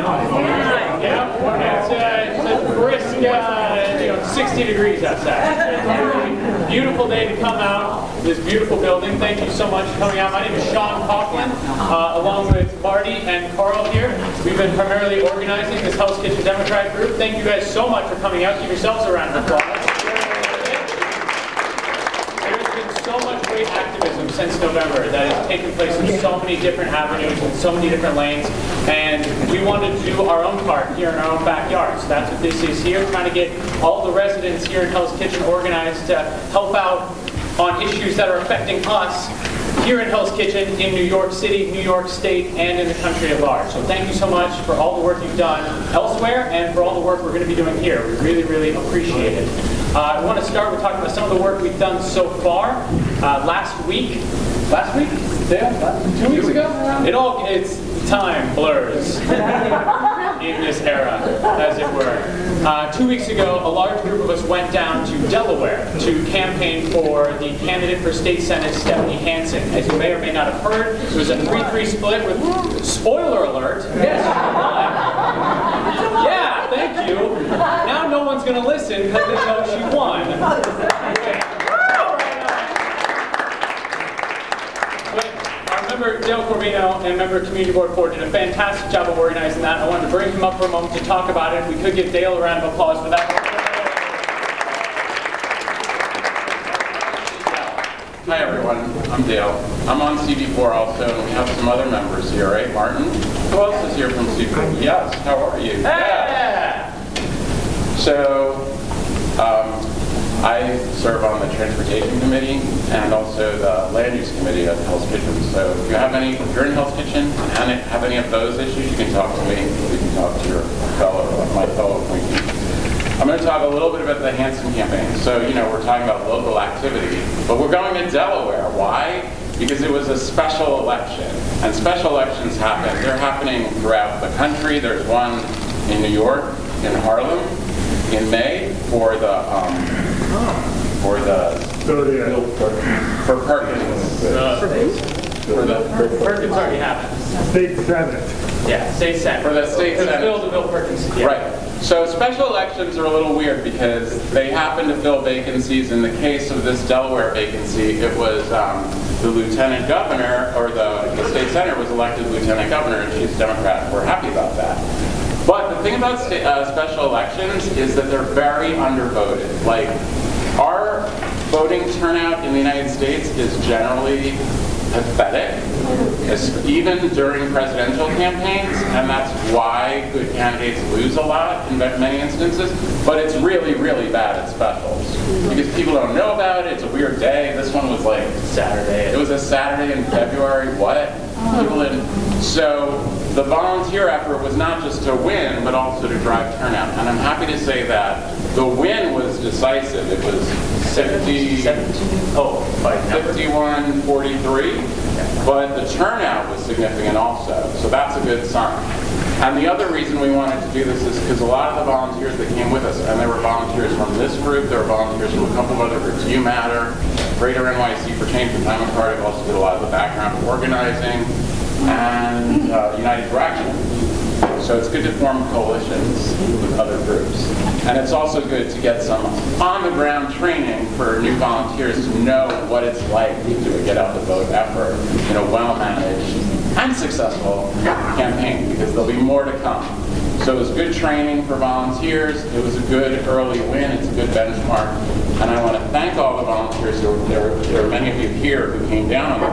Yeah, it's a brisk, 60 degrees outside. It's a beautiful day to come out. This beautiful building. Thank you so much for coming out. My name is Sean Coughlin, along with Marty and Carl here. We've been primarily organizing this Hell's Kitchen Democrat group. Thank you guys so much for coming out. Give yourselves a round of applause. So much great activism since November that has taken place in so many different avenues and so many different lanes, and we wanted to do our own part here in our own backyards. That's what this is here, trying to get all the residents here in Hell's Kitchen organized to help out on issues that are affecting us here in Hell's Kitchen in New York City, New York State, and in the country at large. So thank you so much for all the work you've done elsewhere and for all the work we're going to be doing here. We really, really appreciate it. I want to start with talking about some of the work we've done so far. Last week? Dale? 2 weeks ago? It's time blurs in this era, as it were. 2 weeks ago, a large group of us went down to Delaware to campaign for the candidate for state senate, Stephanie Hansen. As you may or may not have heard, it was a 3-3 split with, spoiler alert, yes, yeah, thank you. Now no one's going to listen because they know she won. Member Dale Corvino and member Community Board 4 did a fantastic job of organizing that. I wanted to bring him up for a moment to talk about it. We could give Dale a round of applause for that. Hi everyone, I'm Dale. I'm on CD4 also, and we have some other members here, right? Martin? Who else is here from CD4? Yes, how are you? Yeah. So, I serve on the Transportation Committee and also the Land Use Committee at Hell's Kitchen. So if you're in Hell's Kitchen and have any of those issues, you can talk to me. You can talk to my fellow appointees. I'm going to talk a little bit about the Hansen campaign. So, we're talking about local activity, but we're going to Delaware. Why? Because it was a special election, and special elections happen. They're happening throughout the country. There's one in New York, in Harlem, in May for Perkins. Perkins already happened. State Senate. Yeah, state senate. For the state senate. The Bill Perkins. Yeah. Right. So special elections are a little weird because they happen to fill vacancies. In the case of this Delaware vacancy, it was the lieutenant governor, or the state senator was elected lieutenant governor, and she's a Democrat. We're happy about that. But the thing about special elections is that they're very undervoted. Like, our voting turnout in the United States is generally pathetic, even during presidential campaigns, and that's why good candidates lose a lot in many instances, but it's really, really bad at specials. Because people don't know about it, it's a weird day. This one was like Saturday. It was a Saturday in February, what? People didn't. So the volunteer effort was not just to win, but also to drive turnout. And I'm happy to say that the win was decisive. It was 51-43, but the turnout was significant also. So that's a good sign. And the other reason we wanted to do this is because a lot of the volunteers that came with us, and there were volunteers from this group, there were volunteers from a couple of other groups, You Matter, Greater NYC for Change, and Diamond Party also did a lot of the background organizing, and United Direction. So it's good to form coalitions with other groups. And it's also good to get some on-the-ground training for new volunteers to know what it's like to do a get-out-the-vote effort in a well-managed and successful campaign, because there'll be more to come. So it was good training for volunteers. It was a good early win. It's a good benchmark. And I want to thank all the volunteers. There are many of you here who came down on the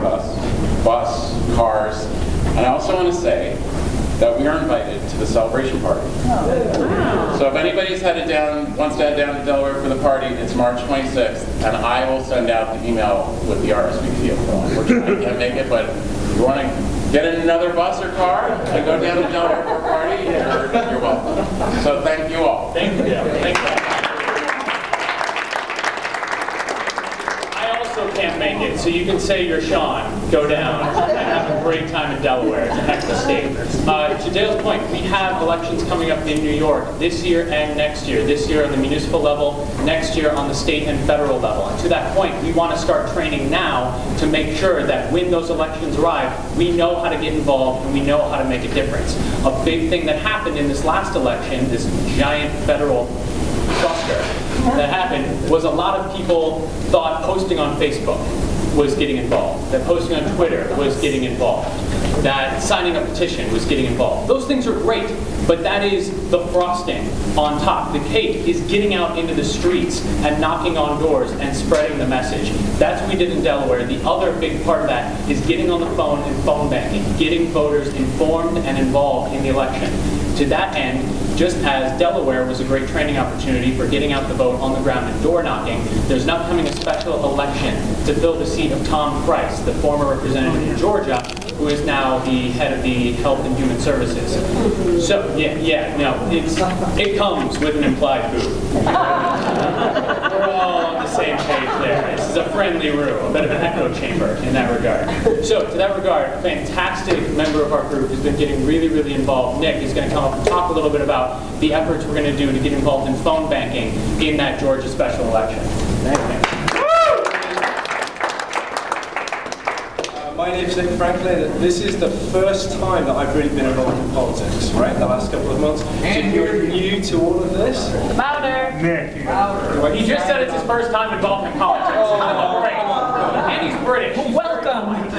bus, cars. And I also want to say that we are invited to the celebration party. Oh. So if anybody's wants to head down to Delaware for the party, it's March 26th, and I will send out the email with the RSVP info. Unfortunately, I can't make it, but if you want to get in another bus or car and go down to Delaware for a party, you're welcome. So thank you all. Thank you. Thank you. I also can't make it, so you can say you're Sean. Go down. great time in Delaware. It's a heck of a state. To Dale's point, we have elections coming up in New York this year and next year. This year on the municipal level, next year on the state and federal level. And to that point, we want to start training now to make sure that when those elections arrive, we know how to get involved and we know how to make a difference. A big thing that happened in this last election, this giant federal cluster that happened, was a lot of people thought posting on Facebook was getting involved, that posting on Twitter was getting involved, that signing a petition was getting involved. Those things are great, but that is the frosting on top. The cake is getting out into the streets and knocking on doors and spreading the message. That's what we did in Delaware. The other big part of that is getting on the phone and phone banking, getting voters informed and involved in the election. To that end, just as Delaware was a great training opportunity for getting out the vote on the ground and door knocking, there's now coming a special election to fill the seat of Tom Price, the former representative in Georgia, who is now the head of the Health and Human Services. So, it comes with an implied boo. We're all on the same page there. This is a friendly room, a bit of an echo chamber in that regard. So, to that regard, a fantastic member of our group has been getting really, really involved. Nick is going to come up and talk a little bit about the efforts we're going to do to get involved in phone banking in that Georgia special election. Thank you. My name's Nick Franklin. This is the first time that I've really been involved in politics, right? The last couple of months. So if you're new to all of this, Louder. Nick, He just said it's his first time involved in politics. Oh, great. And he's British. Welcome.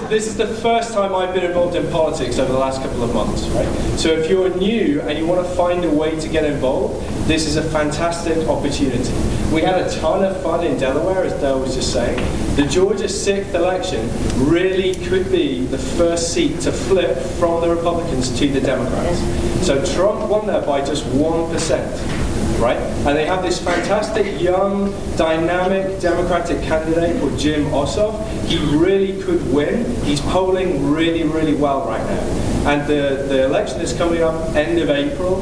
this is the first time I've been involved in politics over the last couple of months, right? So if you're new and you want to find a way to get involved, this is a fantastic opportunity. We had a ton of fun in Delaware, as Dale was just saying. The Georgia 6th election really could be the first seat to flip from the Republicans to the Democrats. So Trump won there by just 1%. Right? And they have this fantastic, young, dynamic Democratic candidate called Jim Ossoff. He really could win. He's polling really, really well right now. And the election is coming up end of April.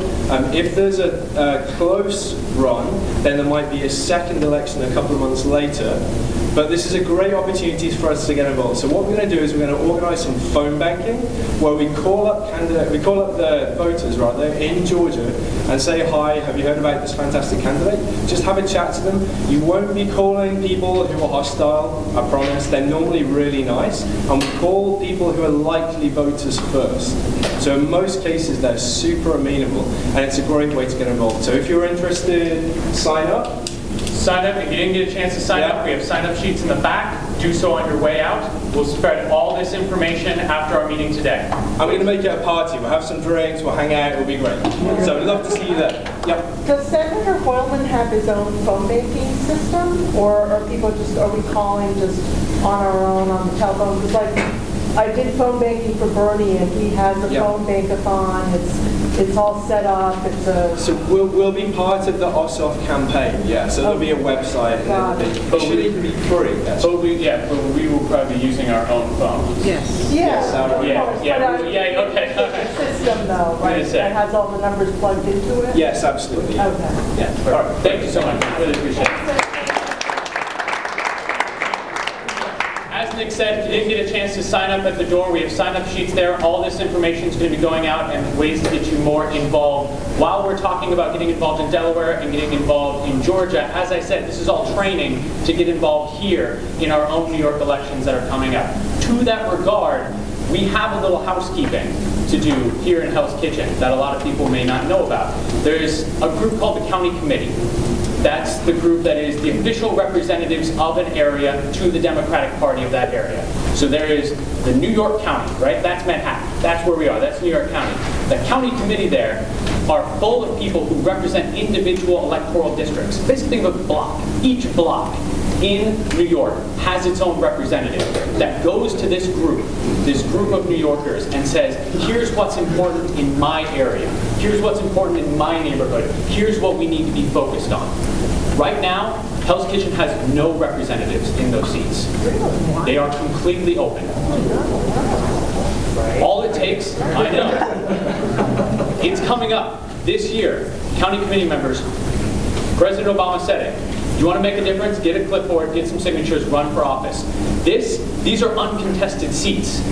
If there's a close run, then there might be a second election a couple of months later. But this is a great opportunity for us to get involved. So what we're going to do is we're going to organise some phone banking where we call up the voters rather in Georgia and say, hi, have you heard about this fantastic candidate? Just have a chat to them. You won't be calling people who are hostile, I promise. They're normally really nice. And we call people who are likely voters first. So in most cases, they're super amenable. And it's a great way to get involved. So if you're interested, sign up. Sign up. If you didn't get a chance to sign up, we have sign-up sheets in the back. Do so on your way out. We'll spread all this information after our meeting today. I'm going to make it a party. We'll have some drinks, we'll hang out, it'll be great. So we'd love to see you there. Yep. Does Senator Hoylman have his own phone banking system, or are we calling just on our own on the telephone? Because I did phone banking for Bernie, and he has a phone bankathon. It's all set up. So we'll be part of the Ossoff campaign. Yeah. So there'll be a website, and it should even be free. But we will probably be using our own phones. Yes. Okay. System though, right? That has all the numbers plugged into it. Yes, absolutely. Okay. Yeah. All right. Thank you so much. Really appreciate it. As Nick said, if you didn't get a chance to sign up at the door, we have sign-up sheets there. All this information is going to be going out and ways to get you more involved. While we're talking about getting involved in Delaware and getting involved in Georgia, as I said, this is all training to get involved here in our own New York elections that are coming up. To that regard, we have a little housekeeping to do here in Hell's Kitchen that a lot of people may not know about. There's a group called the County Committee. That's the group that is the official representatives of an area to the Democratic Party of that area. So there is the New York County, right? That's Manhattan. That's where we are. That's New York County. The county committee there are full of people who represent individual electoral districts. Basically, think of a block. Each block in New York has its own representative that goes to this group of New Yorkers and says, here's what's important in my area. Here's what's important in my neighborhood. Here's what we need to be focused on. Right now, Hell's Kitchen has no representatives in those seats. They are completely open. All it takes, I know, it's coming up this year. County committee members, President Obama said it. You want to make a difference? Get a clipboard, get some signatures, run for office. These are uncontested seats.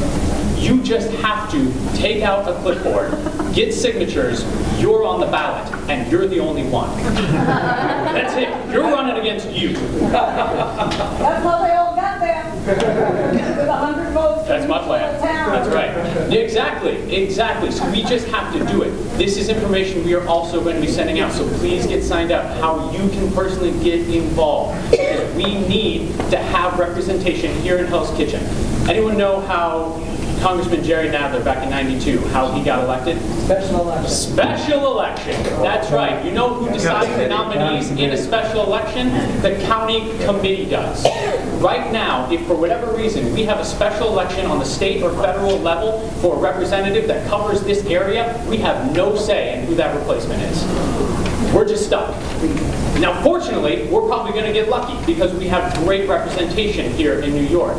You just have to take out a clipboard, get signatures, you're on the ballot, and you're the only one. That's it. You're running against you. That's how they all got there. With 100 votes. That's my plan. That's right. Exactly. So we just have to do it. This is information we are also going to be sending out, so please get signed up how you can personally get involved. Because we need to have representation here in Hell's Kitchen. Anyone know how Congressman Jerry Nadler back in '92, how he got elected? Special election. Special election. That's right. You know who decides the nominees in a special election? The county committee does. Right now, if for whatever reason we have a special election on the state or federal level for a representative that covers this area, we have no say in who that replacement is. We're just stuck. Now, fortunately, we're probably going to get lucky because we have great representation here in New York.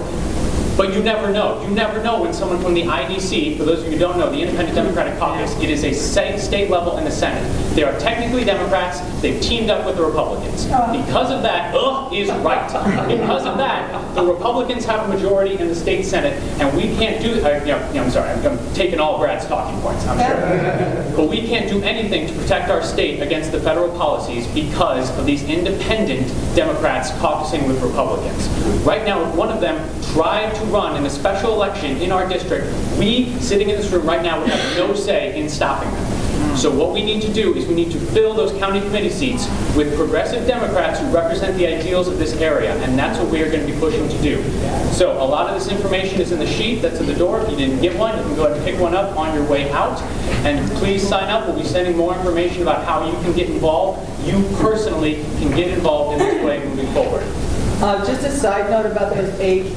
But you never know. You never know when someone from the IDC, for those of you who don't know, the Independent Democratic Caucus, it is a state level in the Senate. They are technically Democrats. They've teamed up with the Republicans. Because of that, is right. Because of that, the Republicans have a majority in the state Senate, and we can't do, I'm sorry, I'm taking all Brad's talking points, I'm sure. But we can't do anything to protect our state against the federal policies because of these independent Democrats caucusing with Republicans. Right now, if one of them tried to run in a special election in our district, we, sitting in this room right now, would have no say in stopping them. So what we need to do is we need to fill those county committee seats with progressive Democrats who represent the ideals of this area, and that's what we are going to be pushing to do. So a lot of this information is in the sheet that's at the door. If you didn't get one, you can go ahead and pick one up on your way out. And please sign up. We'll be sending more information about how you can get involved. You personally can get involved in this way moving forward. Just a side note about those age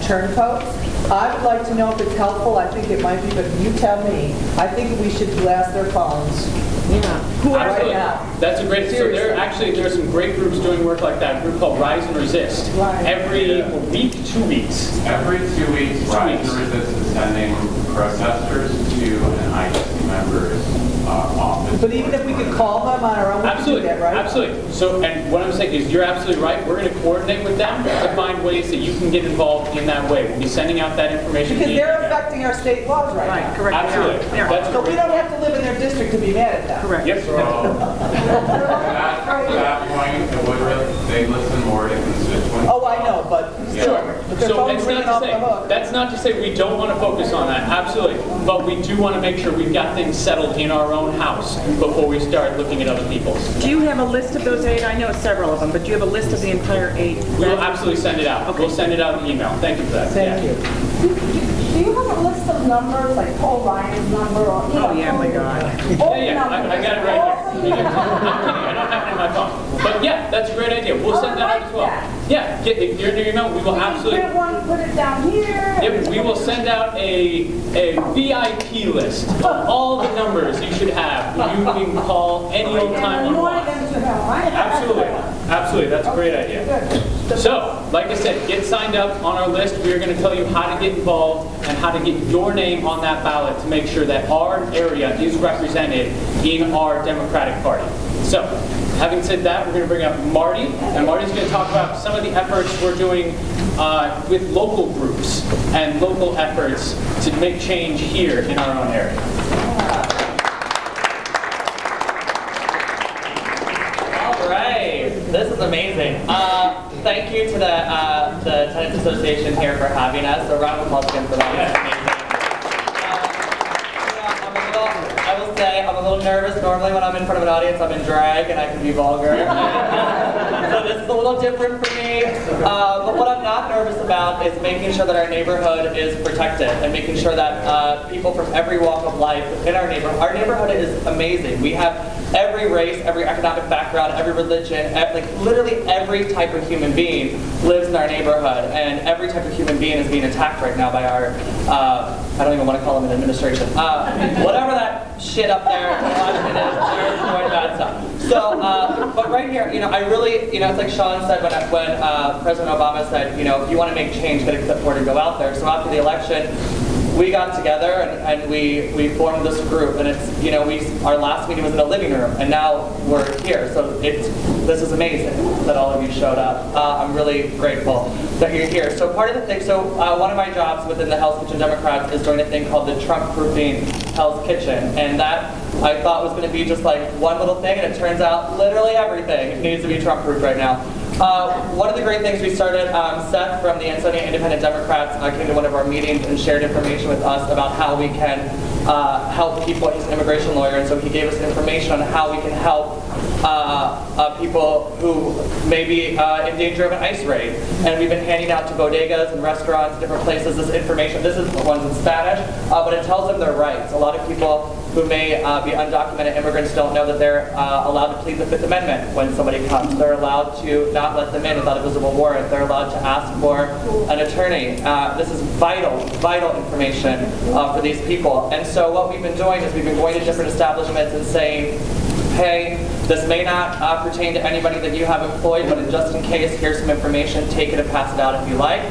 turncoats. I would like to know if it's helpful. I think it might be, but you tell me. I think we should blast their phones. Absolutely. Right now. That's a great. So there are some great groups doing work like that. A group called Rise and Resist. Right. Every week, 2 weeks. Every 2 weeks, Rise and Resist is sending protesters to an IDC member's office. But even if we could call them on our own, we could do Absolutely, that, right? absolutely. So, and what I'm saying is you're absolutely right. We're going to coordinate with them to find ways that you can get involved in that way. We'll be sending out that information. Because via they're email. affecting our state laws right now. Correct. Absolutely. That's So we don't have to live in their district to be mad at them. Correct. Yep. To that point, it would really, they listen more to constituents. Oh, I know, but still, Sure. with their So phones it's ringing not off to the hook. say, that's not to say we don't want to focus on that, absolutely. But we do want to make sure we've got things settled in our own house before we start looking at other people's. Do you have a list of those 8? I know several of them, but do you have a list of the entire 8? We'll absolutely send it out. Okay. We'll send it out in email. Thank you for that. Thank Yeah. you. Do you have a list of numbers, like Paul Ryan's number or? Oh, yeah, my God. Yeah, I got it right here. I'm kidding, I don't have it in my phone. But yeah, that's a great idea. We'll send that out as well. Yeah, if you're in your email, we will absolutely. Print one, put it down here. Yep, we will send out a VIP list of all the numbers you should have. You can call any old time And you I wanted want. them to know, right? Absolutely, absolutely, that's a great idea. So, like I said, get signed up on our list. We are going to tell you how to get involved and how to get your name on that ballot to make sure that our area is represented in our Democratic Party. So, having said that, we're going to bring up Marty, and Marty's going to talk about some of the efforts we're doing with local groups and local efforts to make change here in our own area. All right, this is amazing. Thank you to the Tenants Association here for having us. So round of applause again for that. It's amazing. I will say I'm a little nervous. Normally when I'm in front of an audience, I'm in drag and I can be vulgar. So this is a little different for me. But what I'm not nervous about is making sure that our neighborhood is protected and making sure that people from every walk of life in our neighborhood is amazing. We have every race, every economic background, every religion, like literally every type of human being lives in our neighborhood, and every type of human being is being attacked right now by our, I don't even want to call them an administration, whatever that shit up there in Washington is, they're doing bad stuff. So, but right here, I really, it's like Sean said when President Obama said, if you want to make change, get a clipboard and go out there. So after the election, we got together and we formed this group, and it's, our last meeting was in a living room, and now we're here. So this is amazing that all of you showed up. I'm really grateful that you're here. So part of the thing, one of my jobs within the Hell's Kitchen Democrats is doing a thing called the Trump-proofing Hell's Kitchen, and that I thought was going to be just like one little thing, and it turns out literally everything needs to be Trump-proof right now. One of the great things we started, Seth from the Ansonia Independent Democrats came to one of our meetings and shared information with us about how we can help people. He's an immigration lawyer, and so he gave us information on how we can help people who may be in danger of an ICE raid. And we've been handing out to bodegas and restaurants, different places, this information. This is the ones in Spanish, but it tells them their rights. A lot of people who may be undocumented immigrants don't know that they're allowed to plead the Fifth Amendment when somebody comes. They're allowed to not let them in without a visible warrant. They're allowed to ask for an attorney. This is vital information for these people. And so what we've been doing is we've been going to different establishments and saying, hey, this may not pertain to anybody that you have employed, but just in case, here's some information, take it and pass it out if you like.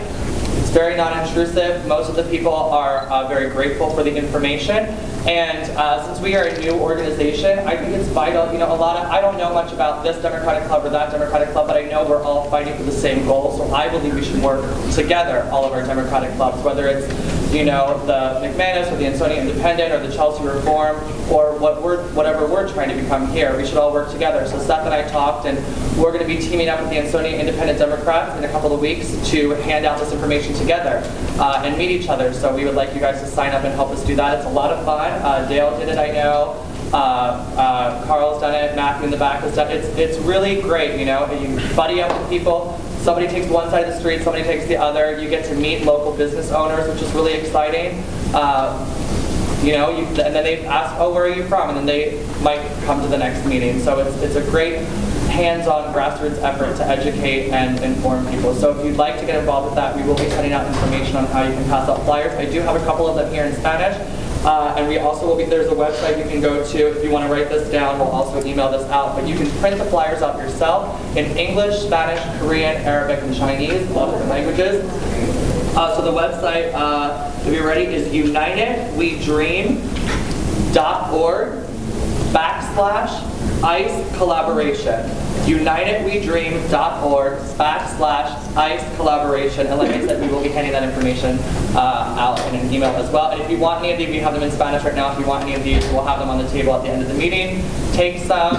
It's very non-intrusive. Most of the people are very grateful for the information. And since we are a new organization, I think it's vital. I don't know much about this Democratic Club or that Democratic Club, but I know we're all fighting for the same goal. So I believe we should work together, all of our Democratic clubs, whether it's the McManus or the Ansonia Independent or the Chelsea Reform or whatever we're trying to become here. We should all work together. So Seth and I talked, and we're going to be teaming up with the Ansonia Independent Democrats in a couple of weeks to hand out this information together and meet each other. So we would like you guys to sign up and help us do that. It's a lot of fun. Dale did it, I know. Carl's done it. Matthew in the back has done it. It's really great, You buddy up with people. Somebody takes one side of the street, somebody takes the other. You get to meet local business owners, which is really exciting. And then they ask, oh, where are you from? And then they might come to the next meeting. So it's a great hands-on grassroots effort to educate and inform people. So if you'd like to get involved with that, we will be sending out information on how you can pass out flyers. I do have a couple of them here in Spanish. And we also will be, there's a website you can go to if you want to write this down. We'll also email this out. But you can print the flyers out yourself in English, Spanish, Korean, Arabic, and Chinese, all different languages. So the website, if you're ready, is unitedwedream.org/ICE collaboration. unitedwedream.org/ICE collaboration. And like I said, we will be handing that information out in an email as well. And if you want any of these, we have them in Spanish right now. If you want any of these, we'll have them on the table at the end of the meeting. Take some,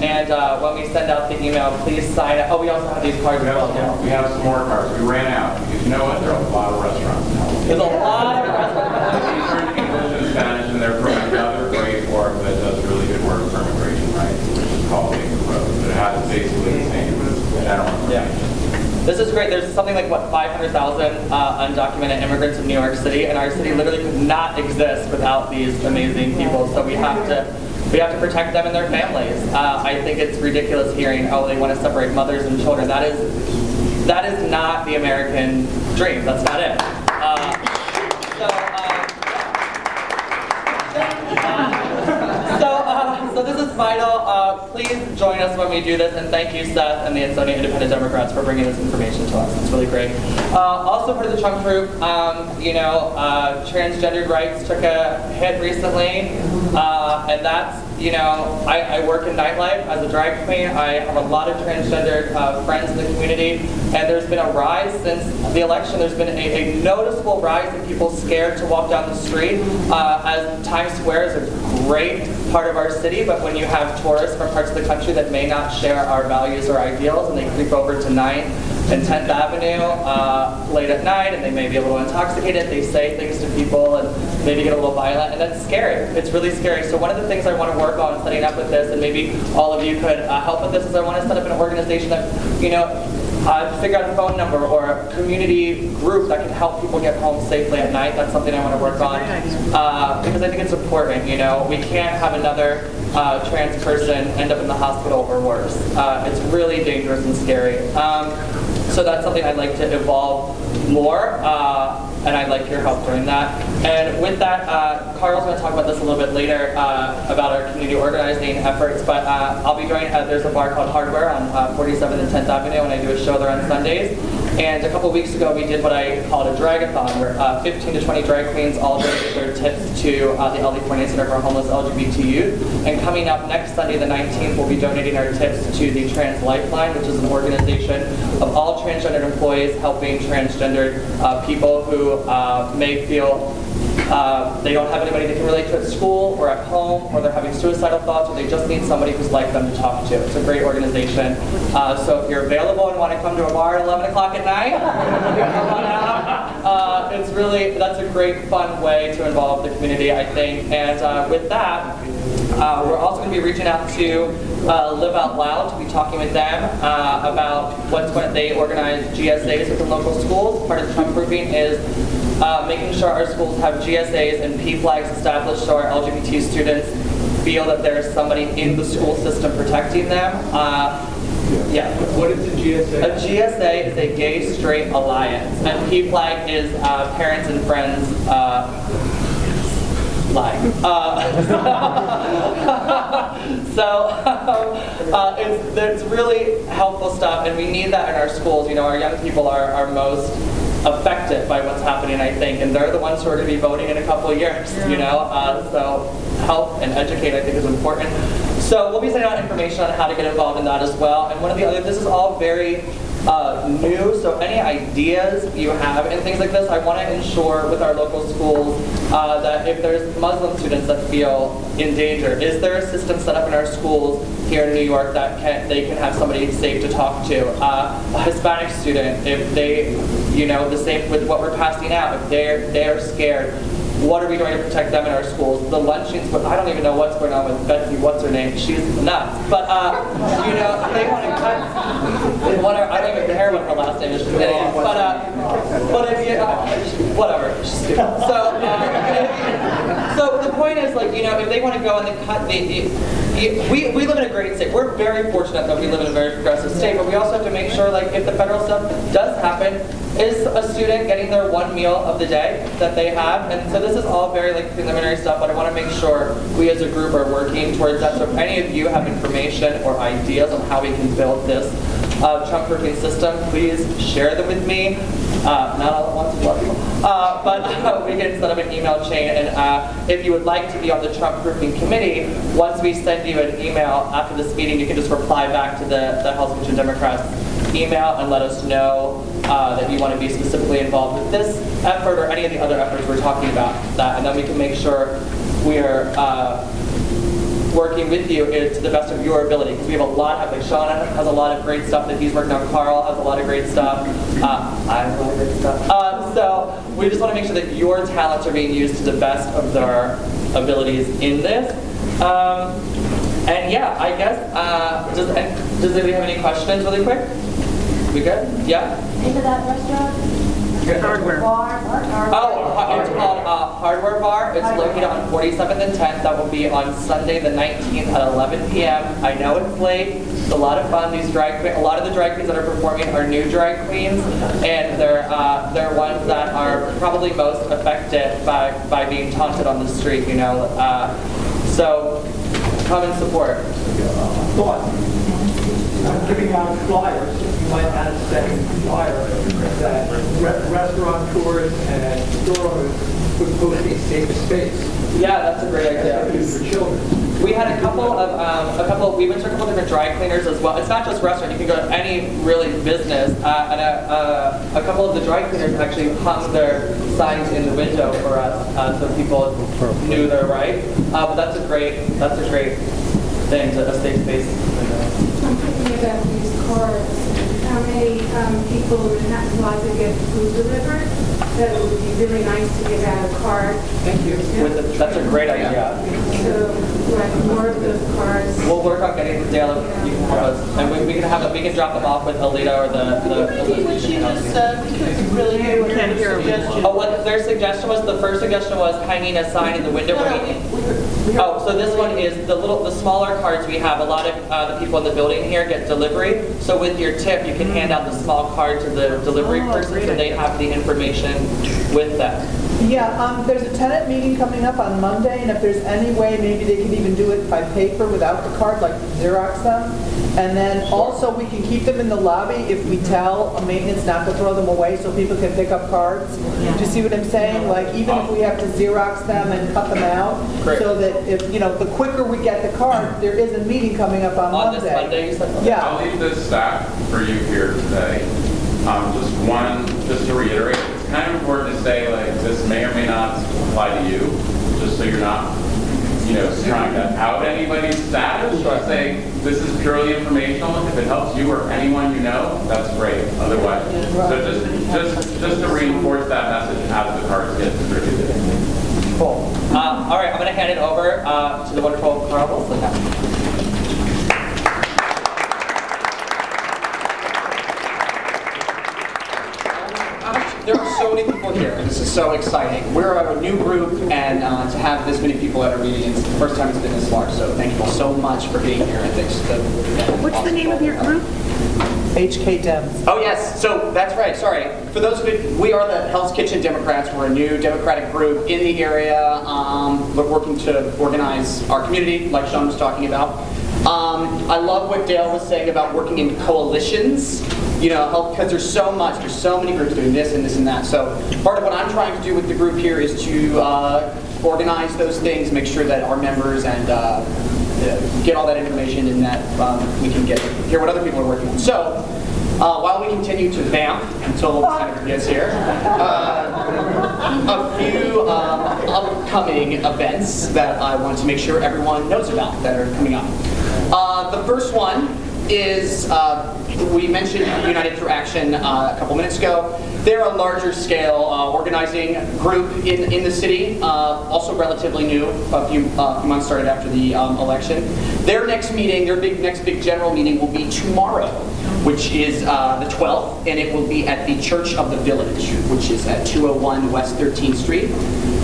and when we send out the email, please sign it. Oh, we also have these cards as well. Yeah. We have some more cards. We ran out. Because you know what? There are a lot of restaurants now. There's a lot of restaurants. These are in English and Spanish, and they're from another great org that does really good work for immigration rights, which is called Take the Road. But it has basically the same general information. This is great. There's something like, 500,000 undocumented immigrants in New York City, and our city literally could not exist without these amazing people. So we have to protect them and their families. I think it's ridiculous hearing, oh, they want to separate mothers and children. That is not the American dream. That's not it. So this is vital. Please join us when we do this, and thank you, Seth, and the Ansonia Independent Democrats for bringing this information to us. It's really great. Also part of the Trump group, transgendered rights took a hit recently, and that's, I work in nightlife as a drag queen. I have a lot of transgendered friends in the community, and there's been a rise since the election. There's been a noticeable rise in people scared to walk down the street, as Times Square is a great part of our city, but when you have tourists from parts of the country that may not share our values or ideals, and they creep over to 9th and 10th Avenue late at night, and they may be a little intoxicated, they say things to people, and maybe get a little violent, and that's scary. It's really scary. So one of the things I want to work on setting up with this, and maybe all of you could help with this, is I want to set up an organization that, figure out a phone number or a community group that can help people get home safely at night. That's something I want to work on because I think it's important. We can't have another trans person end up in the hospital or worse. It's really dangerous and scary. So that's something I'd like to evolve more, and I'd like your help doing that. And with that, Carl's going to talk about this a little bit later about our community the organizing efforts, but I'll be joining, there's a bar called Hardware on 47th and 10th Avenue, and I do a show there on Sundays. And a couple weeks ago, we did what I called a drag-a-thon, where 15 to 20 drag queens all donated their tips to the LD Coordinating Center for Homeless LGBT Youth. And coming up next Sunday, the 19th, we'll be donating our tips to the Trans Lifeline, which is an organization of all transgendered employees helping transgendered people who may feel they don't have anybody they can relate to at school or at home, or they're having suicidal thoughts, or they just need somebody who's like them to talk to. It's a great organization. So if you're available and want to come to a bar at 11 o'clock at night, come on out. It's really, that's a great, fun way to involve the community, I think. And with that, we're also going to be reaching out to Live Out Loud to be talking with them about what's going. They organize GSAs within local schools. Part of the Trump-proofing is making sure our schools have GSAs and P flags established so our LGBT students feel that there's somebody in the school system protecting them. Yeah. What is a GSA? A GSA is a gay straight alliance, and P flag is parents and friends flag. It's really helpful stuff, and we need that in our schools. You know, our young people are most affected by what's happening, I think, and they're the ones who are going to be voting in a couple of years, you know, so help and educate, I think, is important. So we'll be sending out information on how to get involved in that as well. And one of the other, this is all very new, so any ideas you have and things like this, I want to ensure with our local schools that if there's Muslim students that feel in danger, is there a system set up in our schools here in New York that they can have somebody safe to talk to? A Hispanic student, if they, you know, the same with what we're passing out, if they're scared, what are we doing to protect them in our schools? The lunchings, but I don't even know what's going on with Betsy, what's her name? She's nuts. But, you know, if they want to cut, I don't even care what her last name is. But if you, whatever. So the point is, like, you know, if they want to go and they cut, we live in a great state. We're very fortunate that we live in a very progressive state, but we also have to make sure, like, if the federal stuff does happen, is a student getting their one meal of the day that they have? And so this is all very, like, preliminary stuff, but I want to make sure we as a group are working towards that. So if any of you have information or ideas on how we can build this Trump-proofing system, please share them with me. Not all at once, love you. But we can set up an email chain, and if you would like to be on the Trump-proofing committee, once we send you an email after this meeting, you can just reply back to the House Kitchen Democrats email and let us know that you want to be specifically involved with this effort or any of the other efforts we're talking about, and then we can make sure we are working with you to the best of your ability, because we have a lot, like Sean has a lot of great stuff that he's working on, Carl has a lot of great stuff, I have a lot of great stuff. So we just want to make sure that your talents are being used to the best of their abilities in this. And yeah, I guess, does anybody have any questions really quick? We good? Yeah? Name of that restaurant? Hardware. Bar? Oh, it's called Hardware Bar. It's located on 47th and 10th. That will be on Sunday the 19th at 11 p.m. I know it's late. It's a lot of fun. These a lot of the drag queens that are performing are new drag queens, and they're ones that are probably most affected by being taunted on the street, you know. So come and support. Giving out flyers, you might add a second flyer that restaurateurs and store owners would post a safe space. Yeah, that's a great idea. For children. We had we went to a couple different dry cleaners as well. It's not just restaurant, you can go to any really business. And a couple of the dry cleaners actually hung their signs in the window for us so people knew they're right. But that's a great thing, a safe space. I'm thinking about these cards. How many people would have to like to get food delivered? That it would be really nice to give out a card. Thank you. That's a great idea. So, like more of those cards. We'll work on getting the Dale. You can have us, and we can drop them off with Alita or What she just said, because really good suggestion. Oh, what their suggestion was? The first suggestion was hanging a sign in the window. Oh, so this one is the smaller cards we have. A lot of the people in the building here get delivery. So with your tip, you can hand out the small card to the delivery person, so they have the information with them. Yeah, there's a tenant meeting coming up on Monday, and if there's any way, maybe they could even do it by paper without the card, like Xerox them. And then also, we can keep them in the lobby if we tell maintenance not to throw them away so people can pick up cards. Do you see what I'm saying? Like, even if we have to Xerox them and cut them out, so that if, the quicker we get the card, there is a meeting coming up on Monday. On this Monday, you said? Yeah. I'll leave this stack for you here today. Just to reiterate, it's kind of important to say, like, this may or may not apply to you, just so you're not, trying to out anybody's status, but say this is purely informational. If it helps you or anyone you know, that's great. Otherwise, so just to reinforce that message as the cards get distributed. Cool. All right, I'm going to hand it over to the wonderful Carl Wilson now. There are so many people here. This is so exciting. We're a new group, and to have this many people at our meeting, it's the first time it's been this large. So thank you all so much for being here. And thanks to What's the name of your group? HK Dems. Oh yes, so that's right. Sorry. For those of you, we are the Hell's Kitchen Democrats. We're a new Democratic group in the area. We're working to organize our community, like Sean was talking about. I love what Dale was saying about working in coalitions. Because there's so many groups doing this and this and that. So part of what I'm trying to do with the group here is to organize those things, make sure that our members and get all that information and that we can hear what other people are working on. So while we continue to vamp until the senator gets here, a few upcoming events that I want to make sure everyone knows about that are coming up. The first one is, we mentioned United Through Action a couple minutes ago. They're a larger scale organizing group in the city, also relatively new, a few months started after the election. Their next meeting, their next big general meeting will be tomorrow, which is the 12th, and it will be at the Church of the Village, which is at 201 West 13th Street.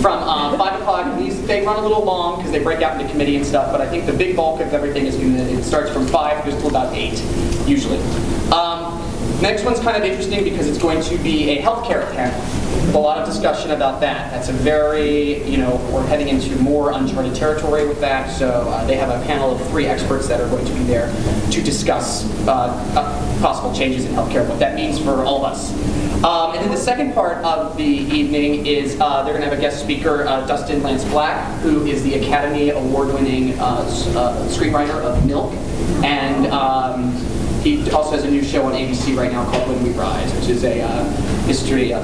From 5 o'clock, they run a little long because they break out into committee and stuff, but I think the big bulk of everything is it starts from 5, goes till about 8, usually. Next one's kind of interesting because it's going to be a healthcare panel. A lot of discussion about that. That's a very, we're heading into more uncharted territory with that, so they have a panel of 3 experts that are going to be there to discuss possible changes in healthcare, what that means for all of us. And then the second part of the evening is they're going to have a guest speaker, Dustin Lance Black, who is the Academy Award-winning screenwriter of Milk, and he also has a new show on ABC right now called When We Rise, which is a history of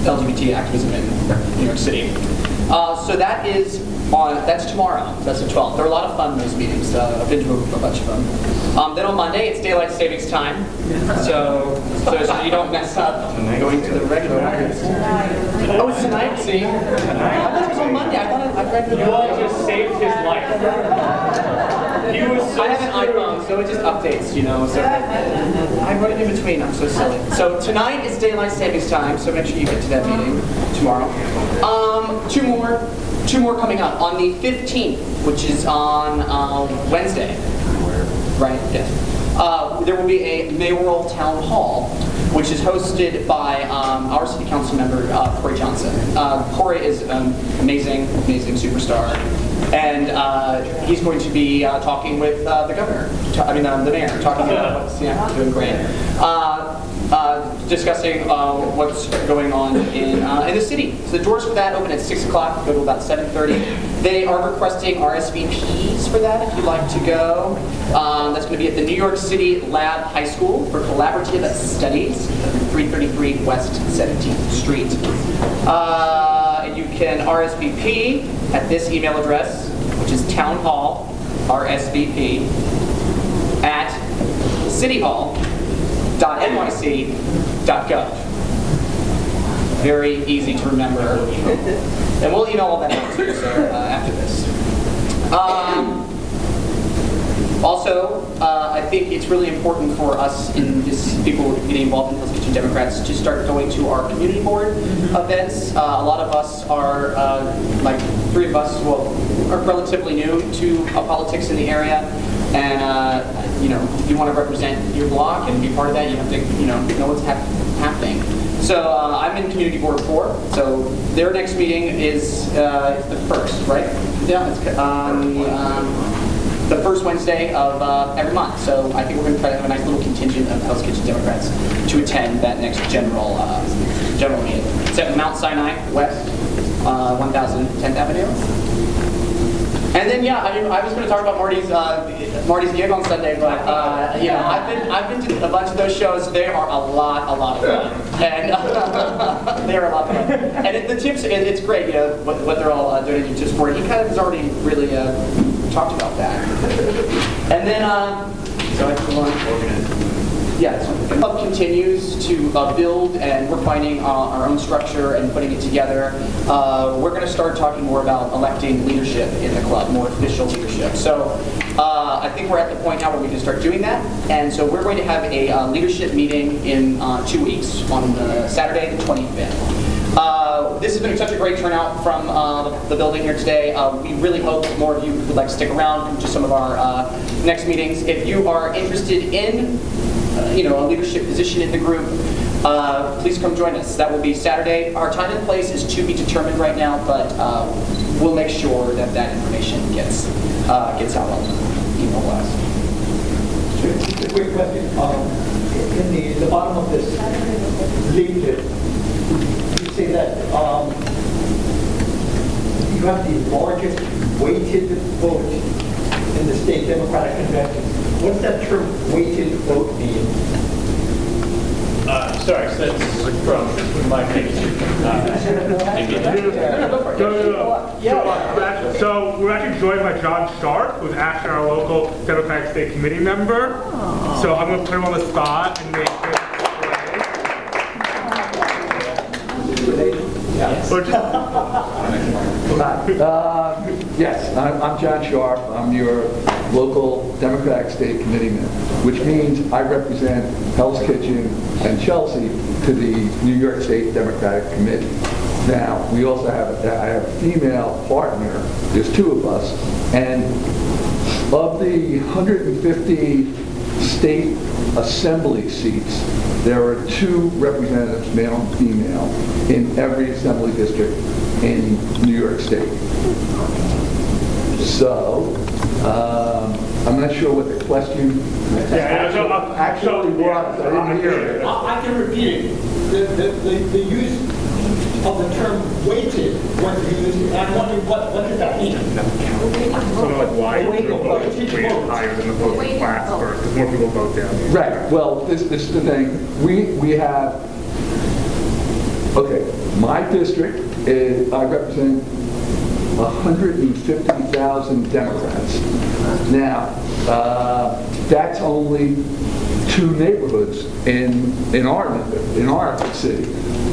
LGBT activism in New York City. So that's tomorrow. That's the 12th. They're a lot of fun, those meetings. I've been to a bunch of them. Then on Monday, it's daylight savings time. So you don't mess up going to the regular hours. Oh, it's tonight? See? I thought it was on Monday. I read the You all just saved his life. He was so I have an iPhone, so it just updates, So I'm right in between. I'm so silly. So tonight is daylight savings time, so make sure you get to that meeting tomorrow. Two more coming up on the 15th, which is on Wednesday. Right? Yes. There will be a mayoral town hall, which is hosted by our city council member, Corey Johnson. Corey is an amazing superstar. And he's going to be talking with the governor, the mayor, talking about what's doing great. Discussing what's going on in the city. So the doors for that open at 6 o'clock, go to about 7:30. They are requesting RSVPs for that if you'd like to go. That's going to be at the New York City Lab High School for Collaborative Studies, 333 West 17th Street. And you can RSVP at this email address, which is townhall.rsvp@cityhall.nyc.gov. Very easy to remember. And we'll email all that out to you after this. Also, I think it's really important for us people getting involved in Hell's Kitchen Democrats to start going to our community board events. A lot of us are, 3 of us, are relatively new to politics in the area. And, if you want to represent your block and be part of that, you have to, know what's happening. happening. So I'm in Community Board 4, so their next meeting is the 1st, right? Yeah, it's the first Wednesday of every month. So I think we're going to try to have a nice little contingent of Hell's Kitchen Democrats to attend that next general meeting. It's at Mount Sinai West, 1010th Avenue. And then, yeah, I was going to talk about Marty's gig on Sunday, but I've been to a bunch of those shows. They are a lot of fun, and they're a lot of fun. And the tips, it's great, what they're all donating to support. He kind of has already really talked about that. And then, so I can yeah, so the club continues to build, and we're finding our own structure and putting it together. We're going to start talking more about electing leadership in the club, more official leadership. So I think we're at the point now where we can start doing that. And so we're going to have a leadership meeting in 2 weeks on Saturday the 25th. This has been such a great turnout from the building here today. We really hope more of you would like to stick around to some of our next meetings. If you are interested in a leadership position in the group, please come join us. That will be Saturday. Our time and place is to be determined right now, but we'll make sure that information gets out on email blast. Just a quick question. In the bottom of this leaflet, you say that you have the largest weighted vote in the state Democratic Convention. What's that term, weighted vote, mean? Sorry, so it's from my page. So we're actually joined by John Stark, who's actually our local Democratic State Committee member. So I'm going to put him on the spot and make him Yes, I'm John Sharp. I'm your local Democratic State Committeeman, which means I represent Hell's Kitchen and Chelsea to the New York State Democratic Committee. Now, we also have I have a female partner. There's 2 of us, and of the 150 state assembly seats, there are 2 representatives, male and female, in every assembly district in New York State. So, I'm not sure what the question actually was. I didn't hear it. I can repeat it. The use of the term weighted was used, and I'm wondering what does that mean? Something like why the vote is weighted higher than the voting class first, because more people vote down. Right. Well, this is the thing. We have, okay, my district is, I represent 150,000 Democrats. Now, that's only 2 neighborhoods in our city.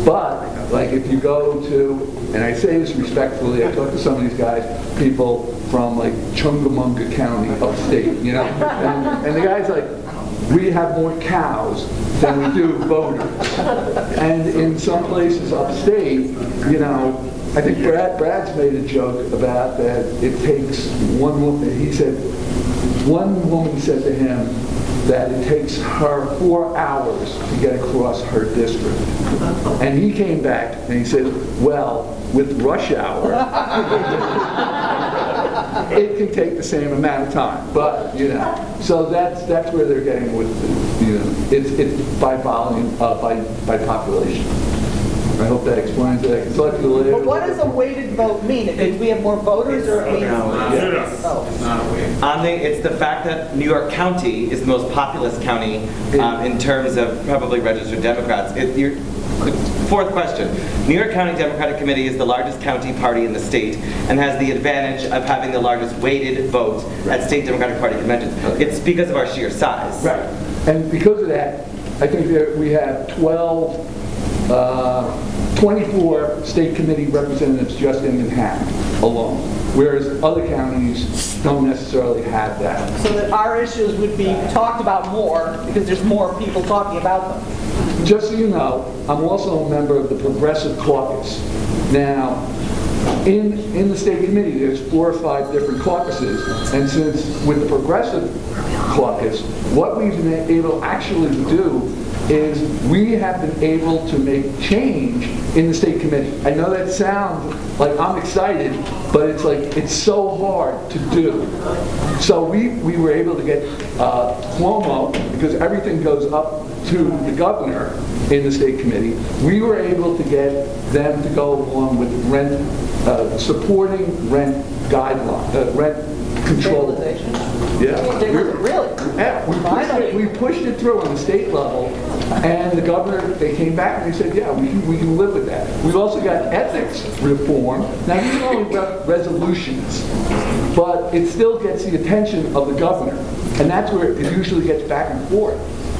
But, like, if you go to, and I say this respectfully, I talk to some of these guys, people from, like, Chungamunga County, upstate, and the guy's like, we have more cows than we do voters. And in some places upstate, I think Brad's made a joke about that it takes one woman, he said, one woman said to him that it takes her 4 hours to get across her district. And he came back and he said, well, with rush hour, it can take the same amount of time. But, so that's where they're getting with, it's by volume, by population. I hope that explains it. I can talk to you later. But what does a weighted vote mean? It means we have more voters, or it means... It's the fact that New York County is the most populous county in terms of probably registered Democrats. Fourth question. New York County Democratic Committee is the largest county party in the state and has the advantage of having the largest weighted vote at state Democratic Party conventions. It's because of our sheer size. Right. And because of that, I think that we have 24 state committee representatives just in Manhattan alone, whereas other counties don't necessarily have that. So that our issues would be talked about more because there's more people talking about them. Just so you know, I'm also a member of the Progressive Caucus. Now, in the state committee, there's 4 or 5 different caucuses, and since with the Progressive Caucus, what we've been able actually to do is we have been able to make change in the state committee. I know that sounds like I'm excited, but it's like, it's so hard to do. So we were able to get Cuomo, because everything goes up to the governor in the state committee, we were able to get them to go along with rent, supporting rent guideline, rent control. Yeah. Really? Yeah, we pushed it through on the state level, and the governor, they came back and they said, yeah, we can live with that. We've also got ethics reform. Now, these are only resolutions, but it still gets the attention of the governor, and that's where it usually gets back and forth.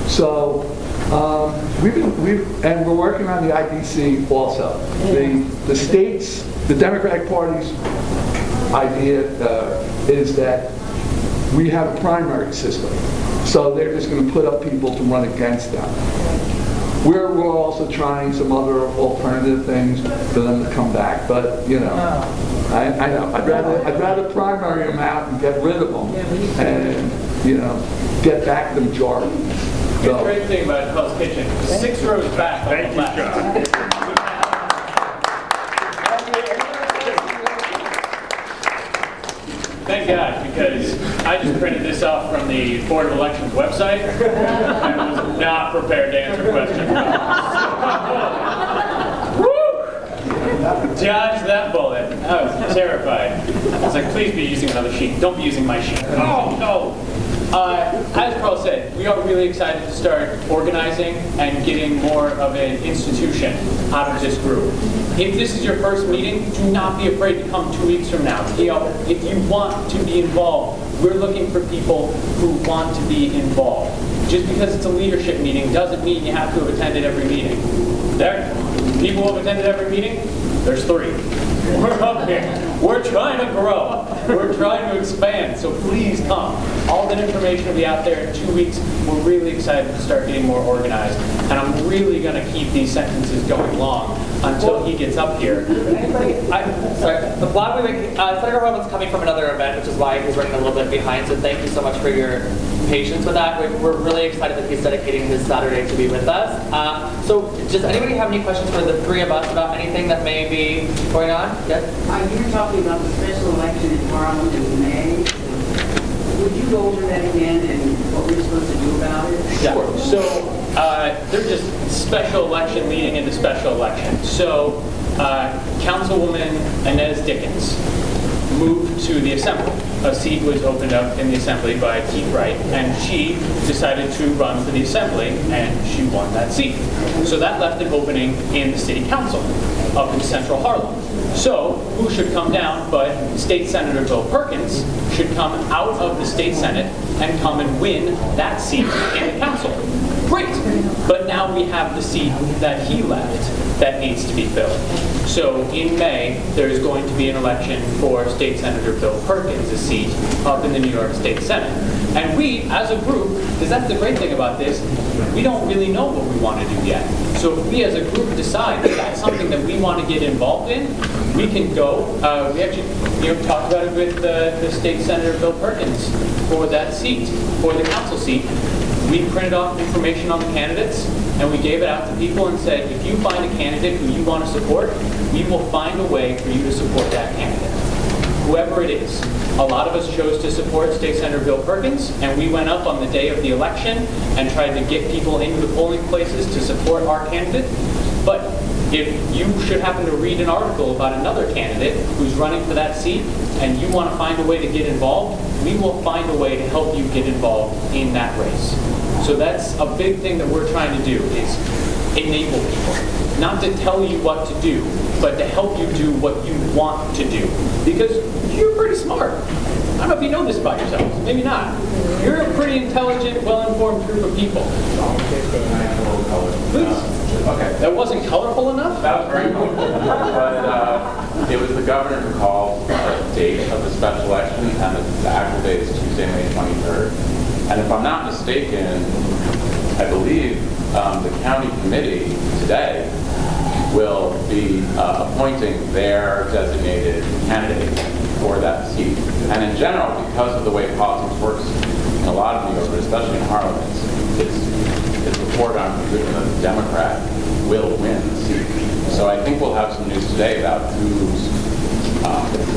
So, and we're working on the IDC also. The states, the Democratic Party's idea is that we have a primary system. So they're just going to put up people to run against them. We're also trying some other alternative things for them to come back, but you know, I know. I'd rather primary them out and get rid of them, and you know, get back the majority. The great thing about Hell's Kitchen, 6 rows back on the left. Thank God, because I just printed this off from the Board of Elections website and was not prepared to answer questions. Woo! Dodge that bullet. I was terrified. I was like, please be using another sheet. Don't be using my sheet. Oh, no. As Carl said, we are really excited to start organizing and getting more of an institution out of this group. If this is your first meeting, do not be afraid to come 2 weeks from now. You know, if you want to be involved, we're looking for people who want to be involved. Just because it's a leadership meeting doesn't mean you have to have attended every meeting. There, people who have attended every meeting, there's 3. We're up here. We're trying to grow. We're trying to expand, so please come. All that information will be out there in 2 weeks. We're really excited to start getting more organized, and I'm really going to keep these sentences going long until he gets up here. Sorry. While we wait, Senator Hoylman's coming from another event, which is why he's running a little bit behind, so thank you so much for your patience with that. We're really excited that he's dedicating his Saturday to be with us. So does anybody have any questions for the 3 of us about anything that may be going on? Yes? You were talking about the special election in Harlem in May. Would you go over that again and what we're supposed to do about it? Sure. So they're just special election leading into special election. So Councilwoman Inez Dickens moved to the Assembly. A seat was opened up in the Assembly by Keith Wright, and she decided to run for the Assembly, and she won that seat. So that left an opening in the City Council up in Central Harlem. So who should come down but State Senator Bill Perkins should come out of the State Senate and come and win that seat in the Council. Great, but now we have the seat that he left that needs to be filled. So in May, there's going to be an election for State Senator Bill Perkins' seat up in the New York State Senate. And we, as a group, because that's the great thing about this, we don't really know what we want to do yet. So if we as a group decide that that's something that we want to get involved in, we can go. We actually talked about it with the State Senator Bill Perkins for that seat, for the council seat. We printed off information on the candidates, and we gave it out to people and said, if you find a candidate who you want to support, we will find a way for you to support that candidate, whoever it is. A lot of us chose to support State Senator Bill Perkins, and we went up on the day of the election and tried to get people into the polling places to support our candidate. But if you should happen to read an article about another candidate who's running for that seat and you want to find a way to get involved, we will find a way to help you get involved in that race. So that's a big thing that we're trying to do, is enable people. Not to tell you what to do, but to help you do what you want to do. Because you're pretty smart. I don't know if you know this about yourselves. Maybe not. You're a pretty intelligent, well-informed group of people. Please. Okay. That wasn't colorful enough? That was very colorful. But it was the governor who called the date of the special election, and the actual date is Tuesday, May 23rd. And if I'm not mistaken, I believe the county committee today will be appointing their designated candidate for that seat. And in general, because of the way politics works in a lot of New York, but especially in Harlem, it's report on who the Democrat will win the seat. So I think we'll have some news today about who's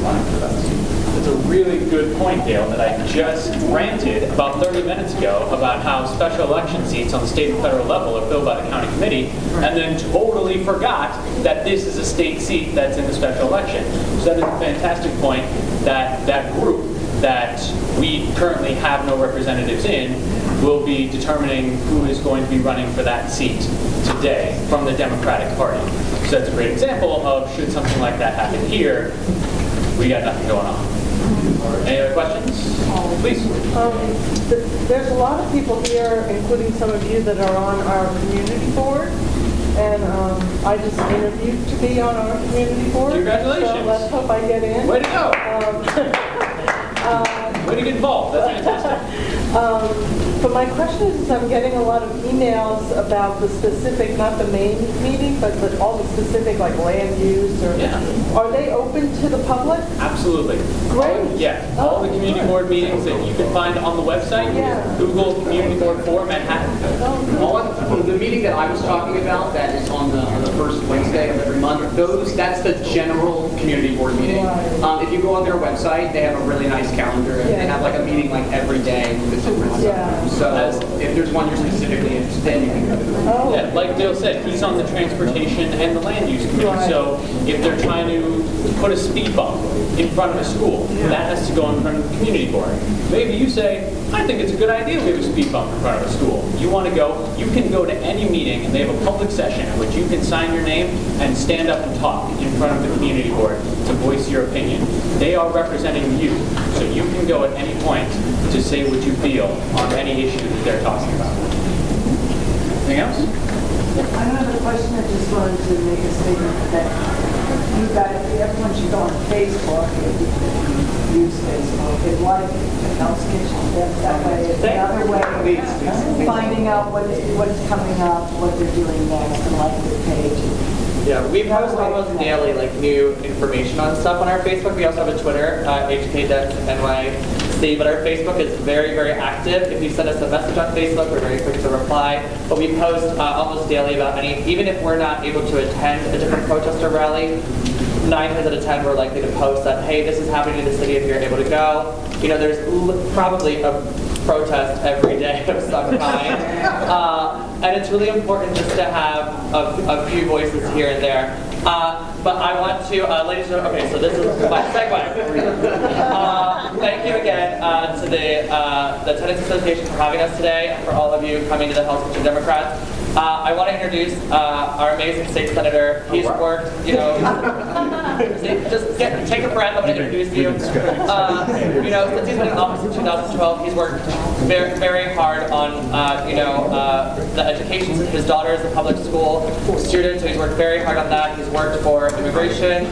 running for that seat. It's a really good point, Dale, that I just ranted about 30 minutes ago about how special election seats on the state and federal level are filled by the county committee, and then totally forgot that this is a state seat that's in the special election. So that is a fantastic point that that group that we currently have no representatives in will be determining who is going to be running for that seat today from the Democratic Party. So that's a great example of, should something like that happen here, we got nothing going on. Any other questions? Please. There's a lot of people here, including some of you, that are on our community board. And I just interviewed to be on our community board. Congratulations. So let's hope I get in. Way to go. Way to get involved. That's fantastic. But my question is, I'm getting a lot of emails about the specific, not the main meeting, but all the specific, like land use, or are they open to the public? Absolutely. Great. Yeah. All the community board meetings that you can find on the website. Yeah. Google Community Board for Manhattan. The meeting that I was talking about, that is on the first Wednesday of every month, that's the general community board meeting. Right. If you go on their website, they have a really nice calendar, and they have like a meeting like every day with different stuff. So if there's one you're specifically interested in, you can go to it. Oh. Yeah, like Dale said, he's on the transportation and the land use committee. Right. So if they're trying to put a speed bump in front of a school, that has to go in front of the community board. Maybe you say, I think it's a good idea we have a speed bump in front of a school. You want to go, you can go to any meeting and they have a public session in which you can sign your name and stand up and talk in front of the community board to voice your opinion. They are representing you, so you can go at any point to say what you feel on any issue that they're talking about. Anything else? I don't have a question, I just wanted to make a statement that you guys, everyone should go on Facebook, if you use Facebook, if like Hell's Kitchen, that way, it's another way of finding out what's coming up, what they're doing next, and like the page. Yeah, we post almost daily like new information on stuff on our Facebook. We also have a Twitter, HK.NYC, but our Facebook is very, very active. If you send us a message on Facebook, we're very quick to reply. But we post almost daily about even if we're not able to attend a different protester rally, 9 times out of 10 we're likely to post that, hey, this is happening in the city if you're able to go. You know, there's probably a protest every day of some kind. And it's really important just to have a few voices here and there. But I want to, ladies and gentlemen, okay, so this is my segue. Thank you again to the Tenants Association for having us today, and for all of you coming to the Hell's Kitchen Democrats. I want to introduce our amazing state senator. He's worked, you know, just take a breath. I'm going to introduce you. You know, since he's been in office in 2012, he's worked very, very hard on, the education. His daughter is a public school student, so he's worked very hard on that. He's worked for immigration.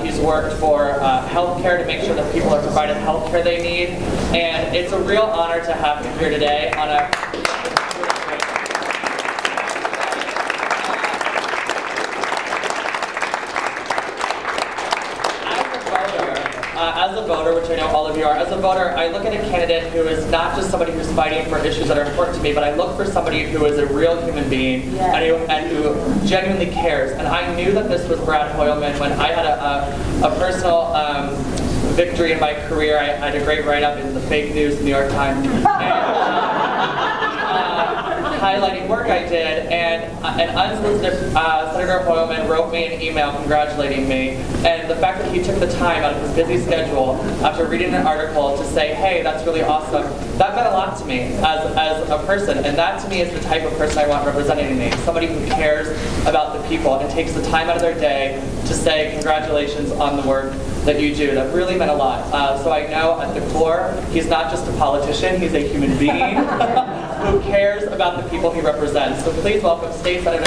He's worked for health care to make sure that people are provided health care they need. And it's a real honor to have him here today on a as a voter, which I know all of you are, as a voter, I look at a candidate who is not just somebody who's fighting for issues that are important to me, but I look for somebody who is a real human being and who genuinely cares. And I knew that this was Brad Hoylman when I had a personal victory in my career. I had a great write-up in the fake news New York Times. Highlighting work I did, and an unsolicited Senator Hoylman wrote me an email congratulating me, and the fact that he took the time out of his busy schedule after reading an article to say, hey, that's really awesome, that meant a lot to me as a person, and that to me is the type of person I want representing me, somebody who cares about the people and takes the time out of their day to say congratulations on the work that you do. That really meant a lot. So I know at the core, he's not just a politician, he's a human being who cares about the people he represents. So please welcome State Senator